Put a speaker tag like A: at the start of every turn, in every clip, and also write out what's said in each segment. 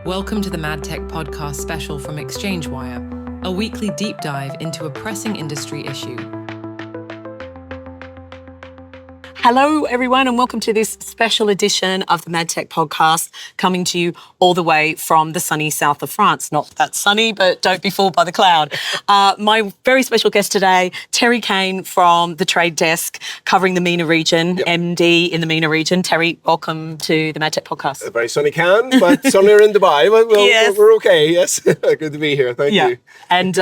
A: Welcome to the MadTech Podcast special from ExchangeWire, a weekly deep dive into a pressing industry issue.
B: Hello, everyone, and welcome to this special edition of the MadTech Podcast, coming to you all the way from the sunny south of France. Not that sunny, but don't be fooled by the cloud. My very special guest today, Terry Kane from the Trade Desk, covering the MENA region, MD in the MENA region. Terry, welcome to the MadTech Podcast.
C: A very sunny Cannes, but sunnier in Dubai. But
B: Yes.
C: we're okay, yes. Good to be here, thank you.
B: And,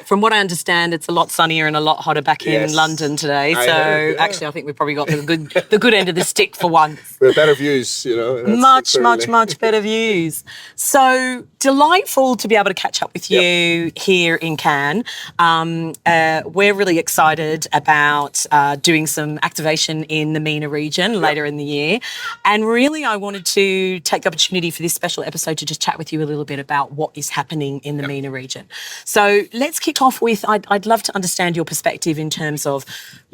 B: from what I understand, it's a lot sunnier and a lot hotter back in London today. So actually, I think we've probably got the good end of the stick for once.
C: We have better views,
B: Much better views. So delightful to be able to catch up with you here in Cannes. We're really excited about doing some activation in the MENA region later in the year. And really, I wanted to take the opportunity for this special episode to just chat with you a little bit about what is happening in the MENA region. So let's kick off with, I'd love to understand your perspective in terms of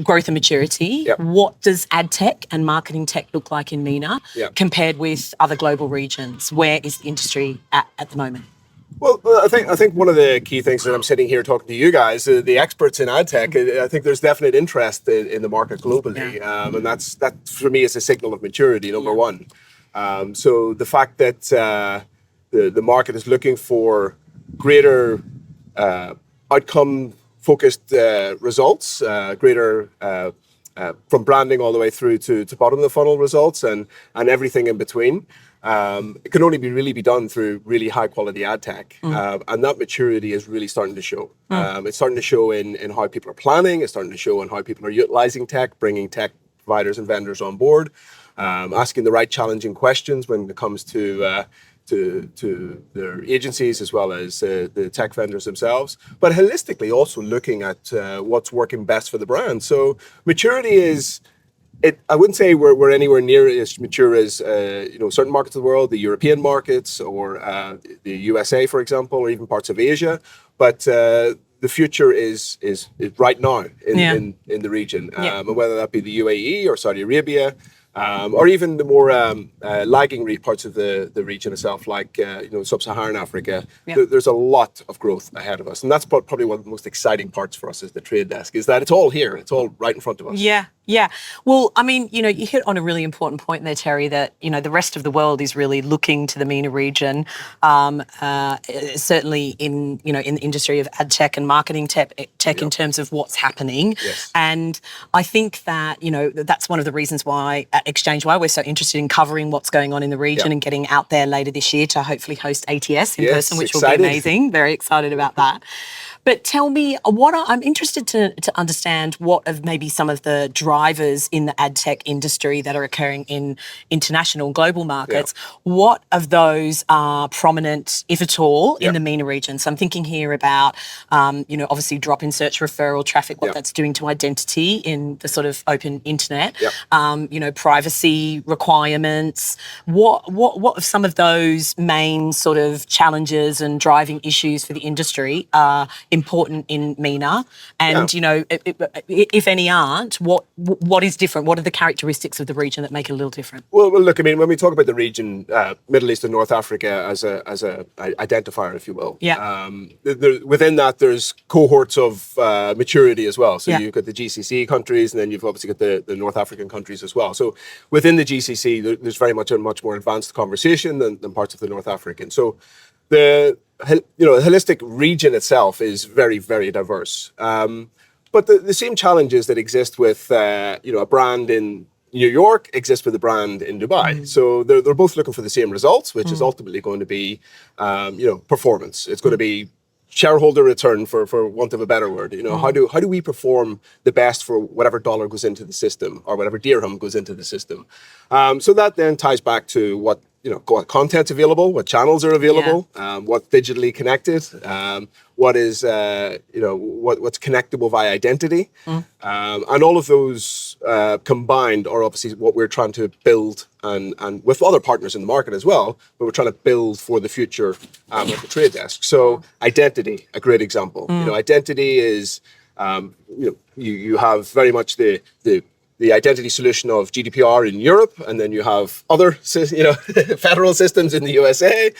B: growth and maturity. What does adtech and marketing tech look like in MENA compared with other global regions? Where is the industry at the moment?
C: Well, I think one of the key things that I'm sitting here talking to you guys, the experts in adtech, I think there's definite interest in the market globally, and that for me is a signal of maturity. Number one, so the fact that the market is looking for greater outcome-focused results, greater from branding all the way through to bottom of the funnel results, and everything in between. It can only really be done through really high quality ad tech. And that maturity is really starting to show. It's starting to show in how people are planning. It's starting to show in how people are utilizing tech, bringing tech providers and vendors on board, asking the right challenging questions when it comes to their agencies as well as the tech vendors themselves, but holistically also looking at what's working best for the brand. So maturity is, I wouldn't say we're anywhere near as mature as certain markets of the world, the European markets or the USA, for example, or even parts of Asia. But the future is right now in the region, and whether that be the UAE or Saudi Arabia. Or even the more lagging parts of the region itself, like sub-Saharan Africa. There's a lot of growth ahead of us, and that's probably one of the most exciting parts for us as the Trade Desk, is that it's all here, it's all right in front of us.
B: Yeah. Well, I mean, you hit on a really important point there, Terry, that, the rest of the world is really looking to the MENA region, certainly in the industry of ad tech and marketing tech in terms of what's happening. And I think that, that's one of the reasons why at ExchangeWire we're so interested in covering what's going on in the region and getting out there later this year to hopefully host ATS in person, which will be amazing. Very excited about that. But tell me, I'm interested to understand what of maybe some of the drivers in the ad tech industry that are occurring in international and global markets. What of those are prominent, if at all, in the MENA region? So I'm thinking here about, obviously drop in search referral traffic, what that's doing to identity in the sort of open internet, privacy requirements. What of some of those main sort of challenges and driving issues for the industry are important in MENA, and if any aren't, what is different? What are the characteristics of the region that make it a little different? Well,
C: look, I mean, when we talk about the region, Middle East and North Africa as a identifier, if you will, within that there's cohorts of maturity as well. So you've got the GCC countries, and then you've obviously got the North African countries as well. So within the GCC, there's very much a much more advanced conversation than parts of the North African. So the holistic region itself is very, very diverse. But the same challenges that exist with a brand in New York exist with a brand in Dubai. So they're both looking for the same results, which is ultimately going to be performance. It's going to be shareholder return, for want of a better word. How do we perform the best for whatever dollar goes into the system or whatever dirham goes into the system? So that then ties back to what content's available, what channels are available, what's digitally connected, what is what's connectable via identity, and all of those combined are obviously what we're trying to build, and with other partners in the market as well. But we're trying to build for the future of the Trade Desk. So identity, a great example. Identity is you have very much the the identity solution of GDPR in Europe, and then you have other, federal systems in the USA.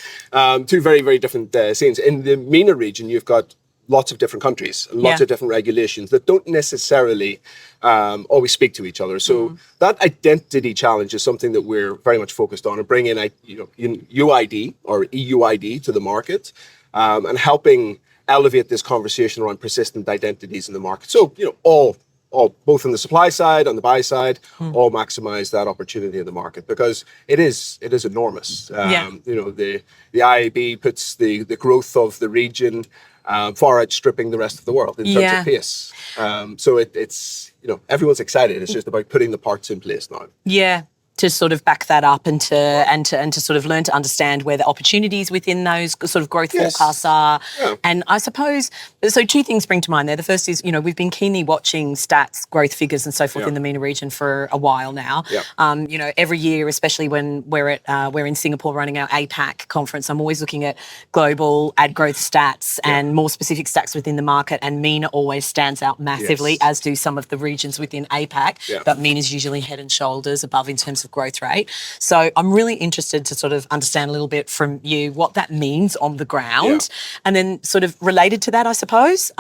C: Two very, very different scenes. In the MENA region, you've got lots of different countries, lots of different regulations that don't necessarily always speak to each other. So that identity challenge is something that we're very much focused on, and bringing UID or EUID to the market, and helping elevate this conversation around persistent identities in the market. So all both on the supply side, on the buy side, all maximize that opportunity in the market, because it is enormous. The IAB puts the growth of the region far outstripping the rest of the world in terms of pace. So it's everyone's excited. It's just about putting the parts in place now.
B: Yeah. To sort of back that up and to sort of learn to understand where the opportunities within those sort of growth forecasts are. Yeah. And I suppose, so two things spring to mind there. The first is, we've been keenly watching stats, growth figures and so forth in the MENA region for a while now. Yeah. Every year, especially when we're in Singapore running our APAC conference, I'm always looking at global ad growth stats and more specific stats within the market, and MENA always stands out massively, as do some of the regions within APAC. Yeah. But MENA is usually head and shoulders above in terms of growth rate. So I'm really interested to sort of understand a little bit from you what that means on the ground. Yeah. And then sort of related to that, I suppose,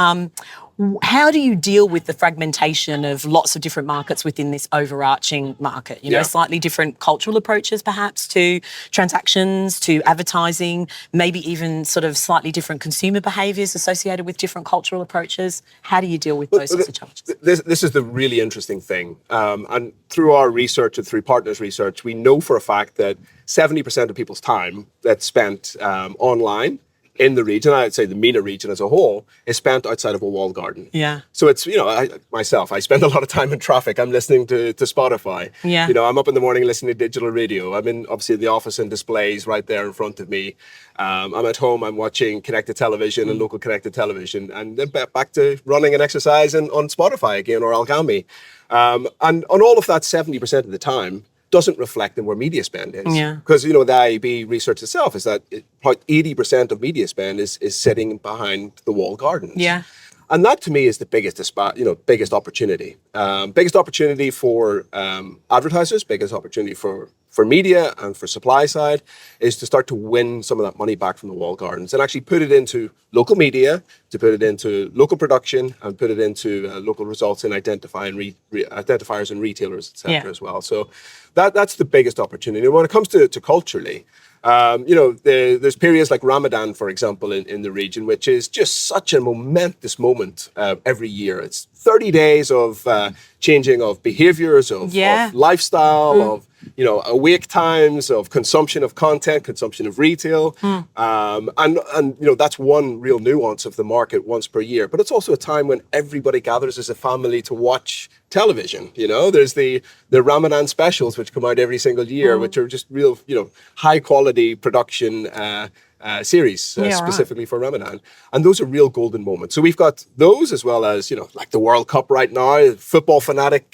B: how do you deal with the fragmentation of lots of different markets within this overarching market? Slightly different cultural approaches perhaps to transactions, to advertising, maybe even sort of slightly different consumer behaviours associated with different cultural approaches. How do you deal with those sorts of challenges?
C: This is the really interesting thing. And through our research and through partners' research, we know for a fact that 70% of people's time that's spent online in the region, I'd say the MENA region as a whole, is spent outside of a walled garden. Yeah. So it's, I spend a lot of time in traffic. I'm listening to Spotify. Yeah. I'm up in the morning listening to digital radio. I'm in, obviously, the office and displays right there in front of me. I'm at home, I'm watching connected television and local connected television, and then back to running and exercising on Spotify again, or Algami. And on all of that, 70% of the time doesn't reflect in where media spend is. Yeah. Because, the IAB research itself is that about 80% of media spend is sitting behind the walled gardens. Yeah. And that, to me, is the biggest opportunity. Biggest opportunity for advertisers, biggest opportunity for media and for supply side, is to start to win some of that money back from the walled gardens and actually put it into local media, to put it into local production, and put it into local results in identifying identifiers and retailers, etc. as well. So that's the biggest opportunity. When it comes to culturally, there's periods like Ramadan, for example, in the region, which is just such a momentous moment every year. It's 30 days of changing of behaviors, of lifestyle, of awake times, of consumption of content, consumption of retail, and that's one real nuance of the market once per year. But it's also a time when everybody gathers as a family to watch television. There's the Ramadan specials which come out every single year, which are just real high quality production series specifically for Ramadan, and those are real golden moments. So we've got those, as well as like the World Cup right now, football fanatic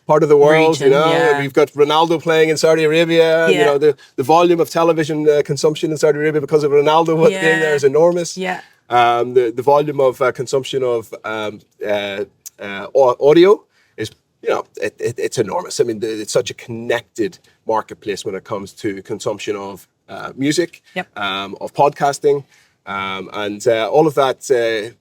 C: part of the world. Region, we've got Ronaldo playing in Saudi Arabia. The volume of television consumption in Saudi Arabia because of Ronaldo being there is enormous. The volume of consumption of audio is it's enormous. I mean, it's such a connected marketplace when it comes to consumption of music, of podcasting, and all of that.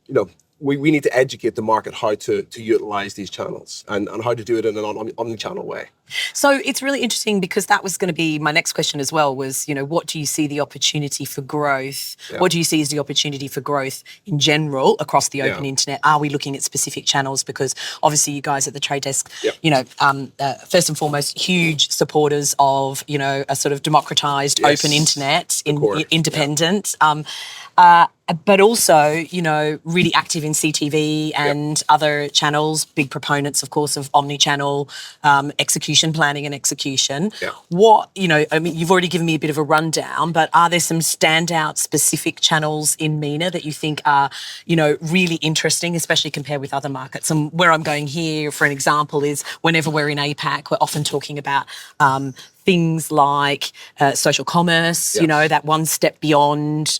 C: We need to educate the market how to utilize these channels and how to do it in an omnichannel way.
B: So it's really interesting, because that was going to be my next question as well, was, what do you see the opportunity for growth? Yeah. What do you see as the opportunity for growth in general across the open internet? Are we looking at specific channels? Because obviously you guys at the Trade Desk, first and foremost, huge supporters of, a sort of democratized open internet, independent. But also, really active in CTV and other channels, big proponents, of course, of omnichannel execution, planning and execution. Yeah. What, you've already given me a bit of a rundown, but are there some standout specific channels in MENA that you think are, really interesting, especially compared with other markets? And where I'm going here, for an example, is whenever we're in APAC, we're often talking about things like social commerce,
C: Yes.
B: you know, that one step beyond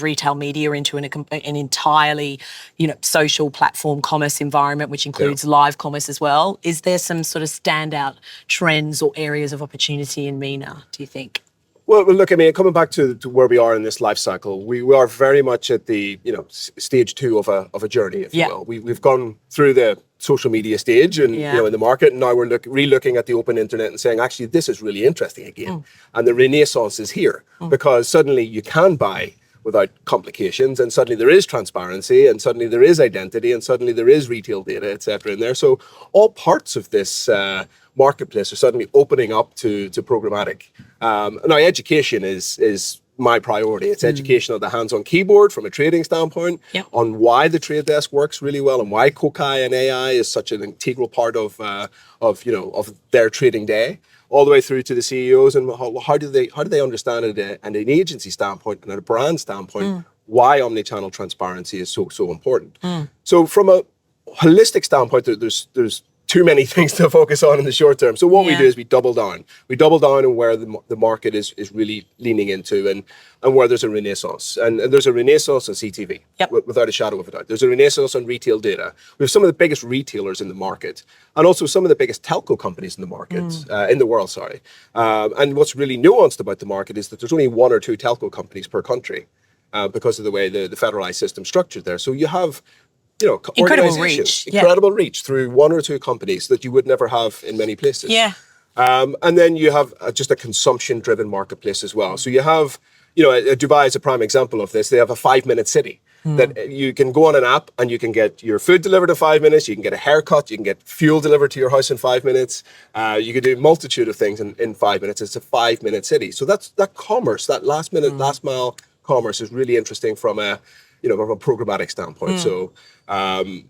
B: retail media into an entirely, you know, social platform commerce environment, which includes live commerce as well. Is there some sort of standout trends or areas of opportunity in MENA, do you think?
C: Well, look, I mean, coming back to where we are in this life cycle, we are very much at the, you know, stage 2 of a journey, if you will. We've gone through the social media stage and, you know, in the market, and now we're re-looking at the open internet and saying, actually, this is really interesting again. And the renaissance is here because suddenly you can buy without complications, and suddenly there is transparency, and suddenly there is identity, and suddenly there is retail data, et cetera, in there. So all parts of this marketplace are suddenly opening up to programmatic. Now, education is my priority. It's education on the hands-on keyboard from a trading standpoint, on why the trade desk works really well, and why Kokai and AI is such an integral part of their trading day, all the way through to the CEOs, and how do they understand it at an agency standpoint and at a brand standpoint why omnichannel transparency is so important. So from a holistic standpoint, there's too many things to focus on in the short term. So what we do is we double down. We double down on where the market is really leaning into, and where there's a renaissance. And there's a renaissance on CTV, without a shadow of a doubt. There's a renaissance on retail data. We have some of the biggest retailers in the market, and also some of the biggest telco companies in the market, in the world, sorry. And what's really nuanced about the market is that there's only 1 or 2 telco companies per country, because of the way the federalized system's structured there. So you have, you know, incredible reach through 1 or 2 companies that you would never have in many places. And then you have just a consumption-driven marketplace as well. So you have, you know, Dubai is a prime example of this. They have a 5-minute city that you can go on an app and you can get your food delivered in 5 minutes. You can get a haircut. You can get fuel delivered to your house in 5 minutes. You can do a multitude of things in 5 minutes. It's a 5-minute city. So that commerce, that last mile commerce is really interesting from a programmatic standpoint. So,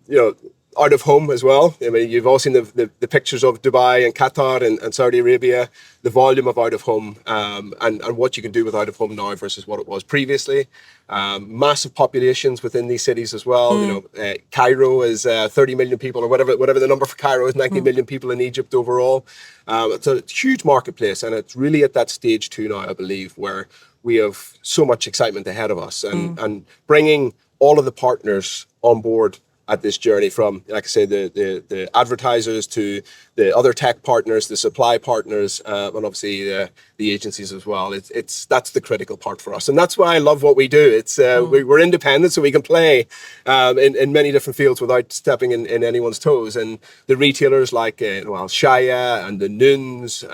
C: you know, out of home as well. I mean, you've all seen the pictures of Dubai and Qatar and Saudi Arabia, the volume of out of home, and what you can do with out of home now versus what it was previously. Massive populations within these cities as well. You know, Cairo is 30 million people, or whatever the number for Cairo is, 90 million people in Egypt overall. It's a huge marketplace, and it's really at that stage 2 now, I believe, where we have so much excitement ahead of us, and bringing all of the partners on board at this journey, from, like I say, the advertisers to the other tech partners, the supply partners, and obviously the agencies as well. That's the critical part for us, and that's why I love what we do. It's we're independent, so we can play in many different fields without stepping in anyone's toes. And the retailers like Shaya and the Nuns,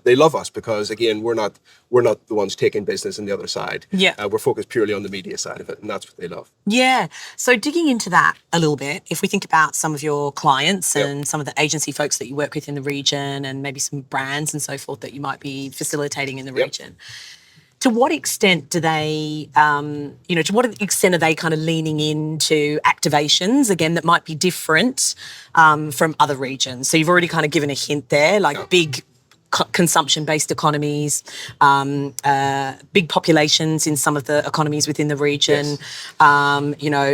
C: they love us because, again, we're not the ones taking business on the other side. We're focused purely on the media side of it, and that's what they love.
B: So digging into that a little bit, if we think about some of your clients and some of the agency folks that you work with in the region, and maybe some brands and so forth that you might be facilitating in the region, to what extent do they, to what extent are they kind of leaning into activations, again, that might be different from other regions? So you've already kind of given a hint there, like big consumption-based economies, big populations in some of the economies within the region,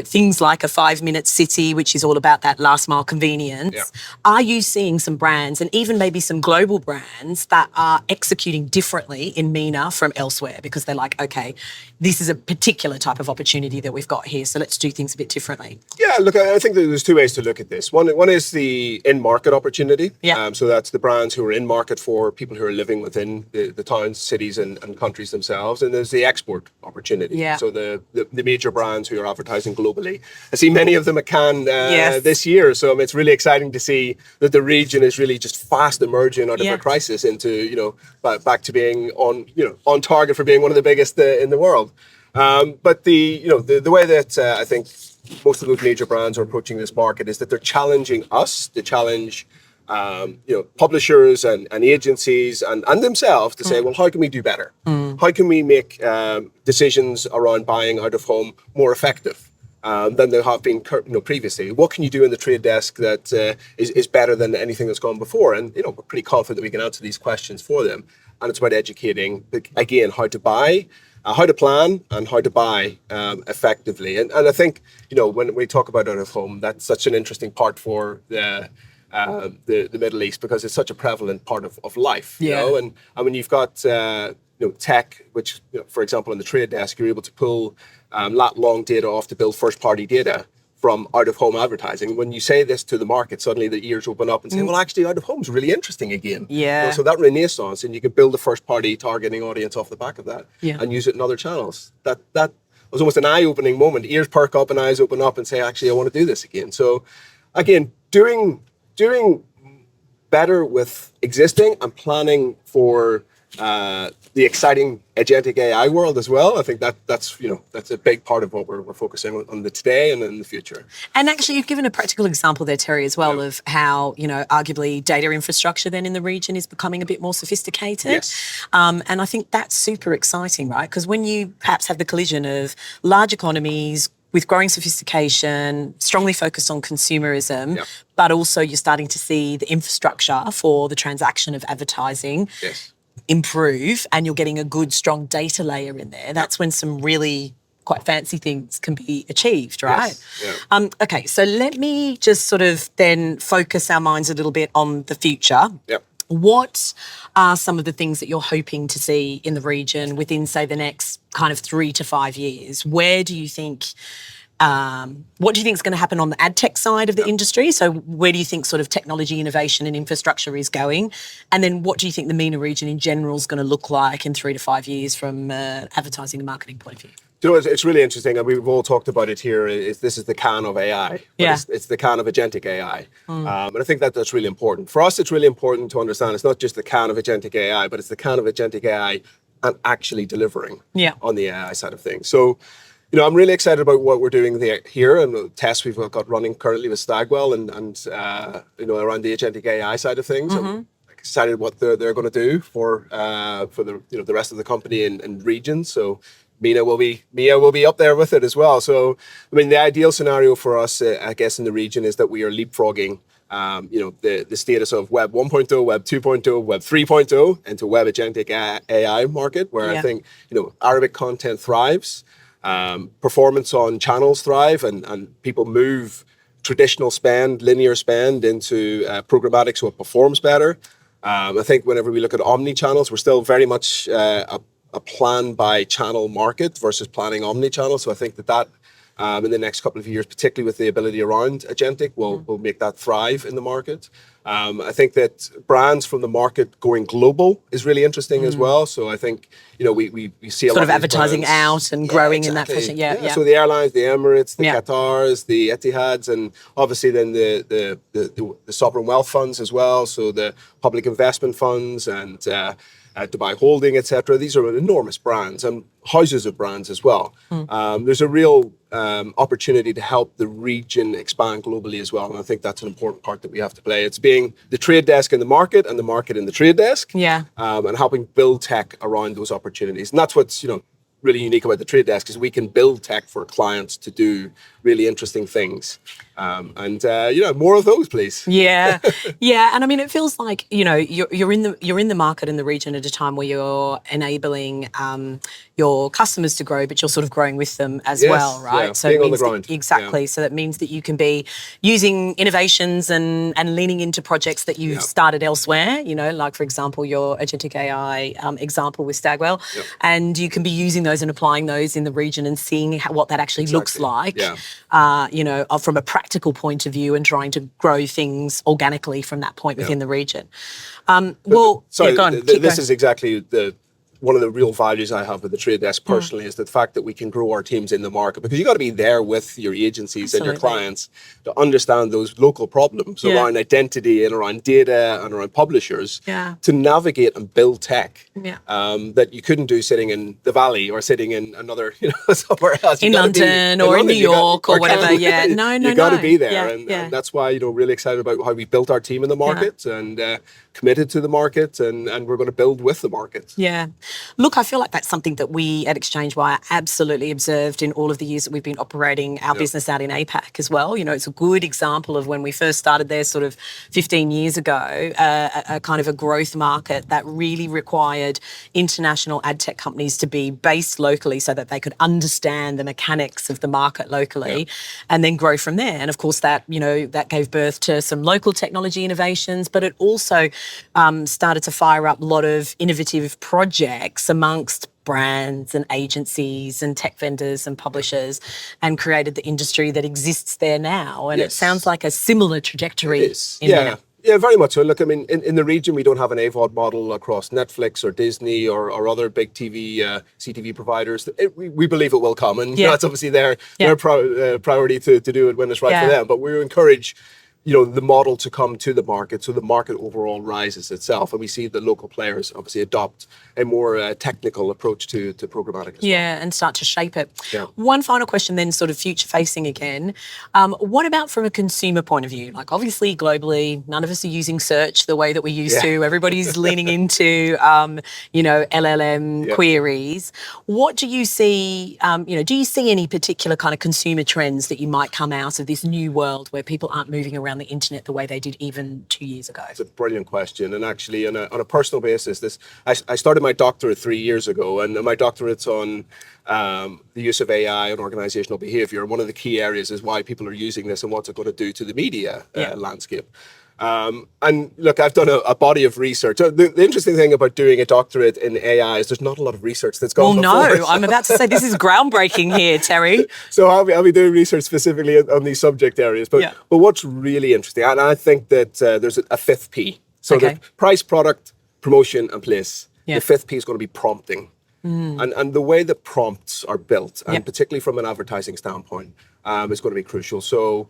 B: things like a 5-minute city, which is all about that last mile convenience. Are you seeing some brands, and even maybe some global brands, that are executing differently in MENA from elsewhere, because they're like, okay, this is a particular type of opportunity that we've got here, so let's do things a bit differently?
C: Yeah, look, I think that there's 2 ways to look at this. One is the in-market opportunity. So that's the brands who are in market for people who are living within the towns, cities, and countries themselves. And there's the export opportunity. So the major brands who are advertising globally. I see many of them at Kane this year. So it's really exciting to see that the region is really just fast emerging out of a crisis into, back to being on target for being one of the biggest in the world. But the way that I think most of those major brands are approaching this market is that they're challenging us to challenge publishers and agencies and themselves to say, well, how can we do better? How can we make decisions around buying out of home more effective than they have been previously? What can you do in the trade desk that is better than anything that's gone before? And we're pretty confident that we can answer these questions for them. And it's about educating, again, how to buy, how to plan, and how to buy effectively. And I think when we talk about out of home, that's such an interesting part for the the Middle East because it's such a prevalent part of life. You
B: Yeah.
C: know, and when you've got tech, which for example on the trade desk, you're able to pull lat long data off to build first party data from out-of-home advertising. When you say this to the market, suddenly the ears open up and say, well, actually, out-of-home is really interesting again.
B: Yeah.
C: You know, so that renaissance, and you can build a first-party targeting audience off the back of that and use it in other channels. That was almost an eye-opening moment. Ears perk up and eyes open up and say, actually, I want to do this again. So, again, doing better with existing and planning for the exciting agentic AI world as well. I think that's a big part of what we're focusing on the today and in the future.
B: And actually, you've given a practical example there, Terry, as well, of how, arguably data infrastructure then in the region is becoming a bit more sophisticated.
C: Yes.
B: And I think that's super exciting, right? Because when you perhaps have the collision of large economies with growing sophistication, strongly focused on consumerism, but also you're starting to see the infrastructure for the transaction of advertising improve, and you're getting a good, strong data layer in there. That's when some really quite fancy things can be achieved, right?
C: Yes. Yeah.
B: Okay, so let me just sort of then focus our minds a little bit on the future.
C: Yep.
B: What are some of the things that you're hoping to see in the region within, say, the next kind of 3 to 5 years? Where do you think, what do you think is going to happen on the adtech side of the industry? So where do you think sort of technology, innovation and infrastructure is going? And then what do you think the MENA region in general is going to look like in 3 to 5 years from an advertising and marketing point of view?
C: You know, it's really interesting, and we've all talked about it here. This is the Kane of AI. It's the Kane of agentic AI. And I think that's really important. For us, it's really important to understand it's not just the Kane of agentic AI, but it's the Kane of agentic AI and actually delivering on the AI side of things. So, I'm really excited about what we're doing here and the tests we've got running currently with Stagwell and around the agentic AI side of things. I'm excited what they're going to do for the rest of the company and regions. So MENA will be up there with it as well. So, the ideal scenario for us, I guess, in the region is that we are leapfrogging, the status of Web 1.0, Web 2.0, Web 3.0 into Web agentic AI market, where I think, Arabic content thrives, performance on channels thrive, and people move traditional spend, linear spend into programmatic, so it performs better. I think whenever we look at omnichannels, we're still very much a plan by channel market versus planning omnichannel. So I think that in the next couple of years, particularly with the ability around agentic, will make that thrive in the market. I think that brands from the market going global is really interesting as well. So I think, we see a lot
B: of advertising brands out and growing in that fashion. Yeah.
C: So the airlines, the Emirates, the Qatars, the Etihads, and obviously then the sovereign wealth funds as well. So the public investment funds and Dubai Holding, etc. These are enormous brands and houses of brands as well. There's a real opportunity to help the region expand globally as well, and I think that's an important part that we have to play. It's being the trade desk in the market and the market in the trade desk, and helping build tech around those opportunities. And that's what's really unique about the trade desk is we can build tech for clients to do really interesting things. More of those, please.
B: Yeah. And it feels like you're in the market in the region at a time where you're enabling your customers to grow, but you're sort of growing with them as well, right?
C: Yeah,
B: so
C: being
B: it
C: on
B: means
C: the ground.
B: Exactly. Yeah. So that means that you can be using innovations and leaning into projects that you've started elsewhere. Like for example your agentic AI example with Stagwell, and you can be using those and applying those in the region and seeing what that actually looks like. From a practical point of view, and trying to grow things organically from that point within the region. Go on.
C: This is exactly one of the real values I have with the trade desk personally is the fact that we can grow our teams in the market, because you got to be there with your agencies and your clients to understand those local problems around identity and around data and around publishers to navigate and build tech that you couldn't do sitting in the Valley or sitting in another, somewhere else.
B: In London or in New York or whatever. You
C: got to be there. And that's why, really excited about how we built our team in the market and committed to the market, and we're going to build with the market.
B: Yeah. Look, I feel like that's something that we at ExchangeWire absolutely observed in all of the years that we've been operating our business out in APAC as well. It's a good example of when we first started there sort of 15 years ago, a kind of a growth market that really required international ad tech companies to be based locally so that they could understand the mechanics of the market locally and then grow from there. And of course that gave birth to some local technology innovations, but it also started to fire up a lot of innovative projects amongst brands and agencies and tech vendors and publishers, and created the industry that exists there now. And it sounds like a similar trajectory in MENA.
C: Yeah, very much so. Look, I mean, in the region, we don't have an AVOD model across Netflix or Disney or other big TV, CTV providers. We believe it will come, and that's obviously their priority to do it when it's right for them. But we encourage the model to come to the market, so the market overall rises itself, and we see the local players obviously adopt a more technical approach to programmatic as well.
B: And start to shape it.
C: One
B: final question then, sort of future facing again. What about from a consumer point of view? Like obviously globally, none of us are using search the way that we used to. Everybody's leaning into, LLM queries. What do you see, do you see any particular kind of consumer trends that you might come out of this new world where people aren't moving around the internet the way they did even 2 years ago?
C: It's a brilliant question. And actually, on a personal basis, I started my doctorate 3 years ago, and my doctorate's on the use of AI and organizational behavior. And one of the key areas is why people are using this and what's it going to do to the media landscape. And look, I've done a body of research. The interesting thing about doing a doctorate in AI is there's not a lot of research that's gone before.
B: Well, no, I'm about to say this is groundbreaking here, Terry.
C: So I'll be doing research specifically on these subject areas. But what's really interesting, and I think that there's a fifth P. So the price, product, promotion, and place. The fifth P is going to be prompting. And the way the prompts are built, and particularly from an advertising standpoint, is going to be crucial. So,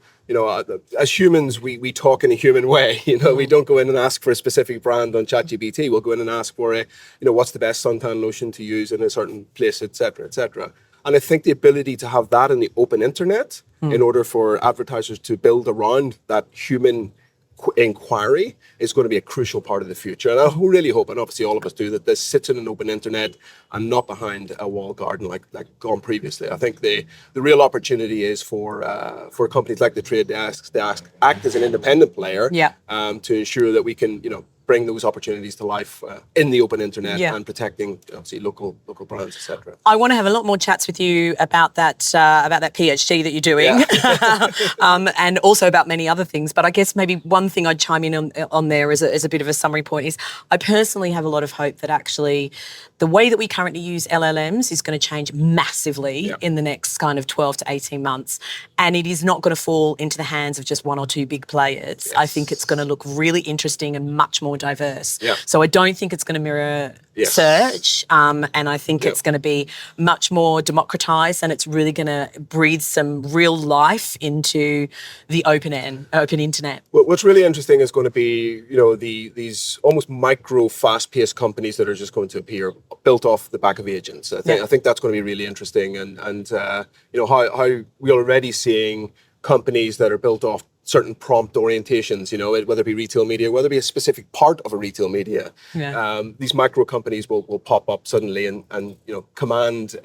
C: as humans, we talk in a human way. We don't go in and ask for a specific brand on ChatGPT. We'll go in and ask for what's the best suntan lotion to use in a certain place, et cetera, et cetera. And I think the ability to have that in the open internet in order for advertisers to build around that human inquiry is going to be a crucial part of the future. And I really hope, and obviously all of us do, that this sits in an open internet and not behind a walled garden like gone previously. I think the real opportunity is for companies like the Trade Desk to act as an independent player to ensure that we can, bring those opportunities to life in the open internet and protecting obviously local brands, etc.
B: I want to have a lot more chats with you about that PhD that you're doing, and also about many other things. But I guess maybe one thing I'd chime in on there as a bit of a summary point is I personally have a lot of hope that actually the way that we currently use LLMs is going to change massively in the next kind of 12 to 18 months. And it is not going to fall into the hands of just one or two big players. I think it's going to look really interesting and much more diverse. So I don't think it's going to mirror search, and I think it's going to be much more democratized, and it's really going to breathe some real life into the open internet.
C: What's really interesting is going to be, these almost micro, fast-paced companies that are just going to appear, built off the back of agents. I think that's going to be really interesting, and how we're already seeing companies that are built off certain prompt orientations, whether it be retail media, whether it be a specific part of a retail media. These micro companies will pop up suddenly and command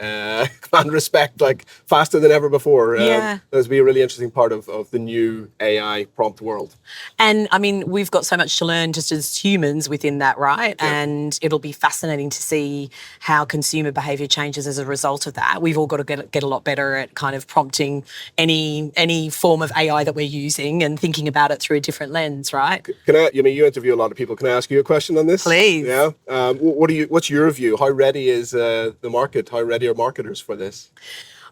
C: respect like faster than ever before. That'll be a really interesting part of the new AI prompt world.
B: And I mean, we've got so much to learn just as humans within that, right? And it'll be fascinating to see how consumer behaviour changes as a result of that. We've all got to get a lot better at kind of prompting any form of AI that we're using and thinking about it through a different lens, right?
C: You interview a lot of people. Can I ask you a question on this?
B: Please.
C: Yeah. What's your view? How ready is the market? How ready are marketers for this?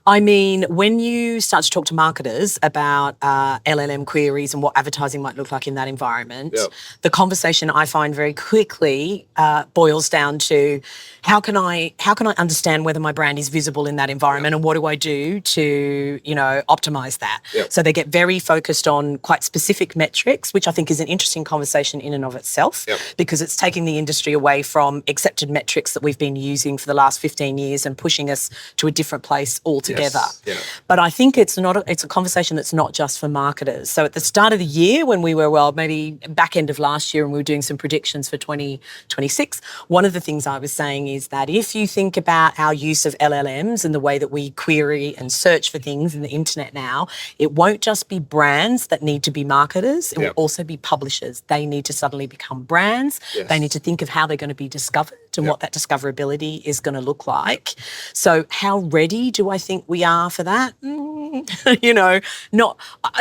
B: I mean, when you start to talk to marketers about LLM queries and what advertising might look like in that environment, the conversation I find very quickly boils down to how can I understand whether my brand is visible in that environment, and what do I do to optimize that? So they get very focused on quite specific metrics, which I think is an interesting conversation in and of itself, because it's taking the industry away from accepted metrics that we've been using for the last 15 years and pushing us to a different place altogether. together.
C: Yeah.
B: But I think it's a conversation that's not just for marketers. So at the start of the year, when we were, maybe back end of last year, and we were doing some predictions for 2026, one of the things I was saying is that if you think about our use of LLMs and the way that we query and search for things in the internet now, it won't just be brands that need to be marketers, it will also be publishers. They need to suddenly become brands.
C: Yes.
B: They need to think of how they're going to be discovered and what that discoverability is going to look like. So how ready do I think we are for that? I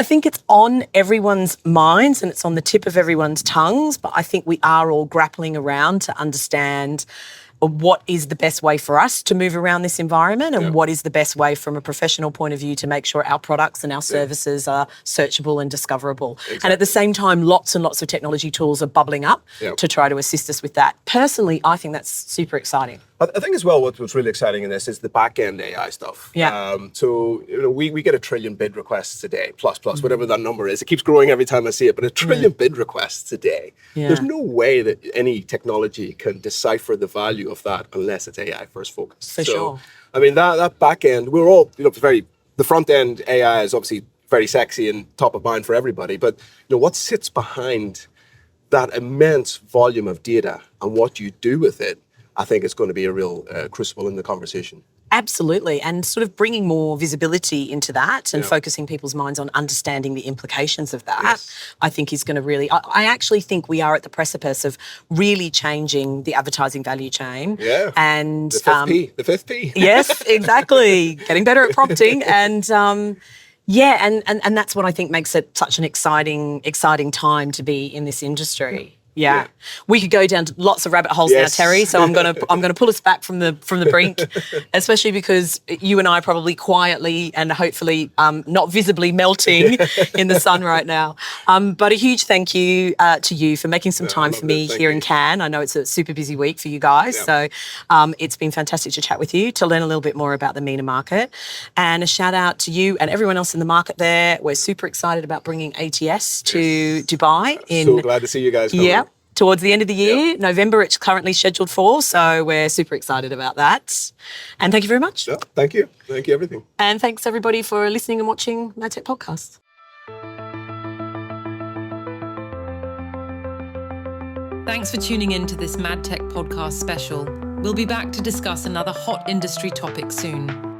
B: think it's on everyone's minds and it's on the tip of everyone's tongues, but I think we are all grappling around to understand what is the best way for us to move around this environment and what is the best way from a professional point of view to make sure our products and our services are searchable and discoverable. Exactly. And at the same time, lots and lots of technology tools are bubbling up to try to assist us with that. Personally, I think that's super exciting.
C: I think as well what's really exciting in this is the backend AI stuff.
B: Yeah.
C: So we get 1 trillion bid requests a day, plus, whatever that number is. It keeps growing every time I see it, but 1 trillion bid requests a day. Yeah. There's no way that any technology can decipher the value of that unless it's AI first focused.
B: For sure.
C: I mean, that backend, we're all, the front end AI is obviously very sexy and top of mind for everybody, but what sits behind that immense volume of data and what you do with it, I think it's going to be a real crucible in the conversation.
B: Absolutely. And sort of bringing more visibility into that and focusing people's minds on understanding the implications of that, I think is going to really, I actually think we are at the precipice of really changing the advertising value chain.
C: Yeah.
B: And
C: the fifth P.
B: Yes, exactly. Getting better at prompting. And and that's what I think makes it such an exciting time to be in this industry. Yeah. We could go down to lots of rabbit holes now, Terry. So I'm gonna pull us back from the brink, especially because you and I are probably quietly and hopefully not visibly melting in the sun right now. But a huge thank you to you for making some time for me here in Cannes. I know it's a super busy week for you guys, so it's been fantastic to chat with you to learn a little bit more about the MENA market. And a shout out to you and everyone else in the market there. We're super excited about bringing ATS to Dubai.
C: So glad to see you guys coming.
B: Towards the end of the year, November, it's currently scheduled for. So we're super excited about that. And thank you very much.
C: Yeah, thank you. Thank you, everything.
B: And thanks, everybody, for listening and watching MadTech Podcast.
A: Thanks for tuning in to this MadTech Podcast special. We'll be back to discuss another hot industry topic soon.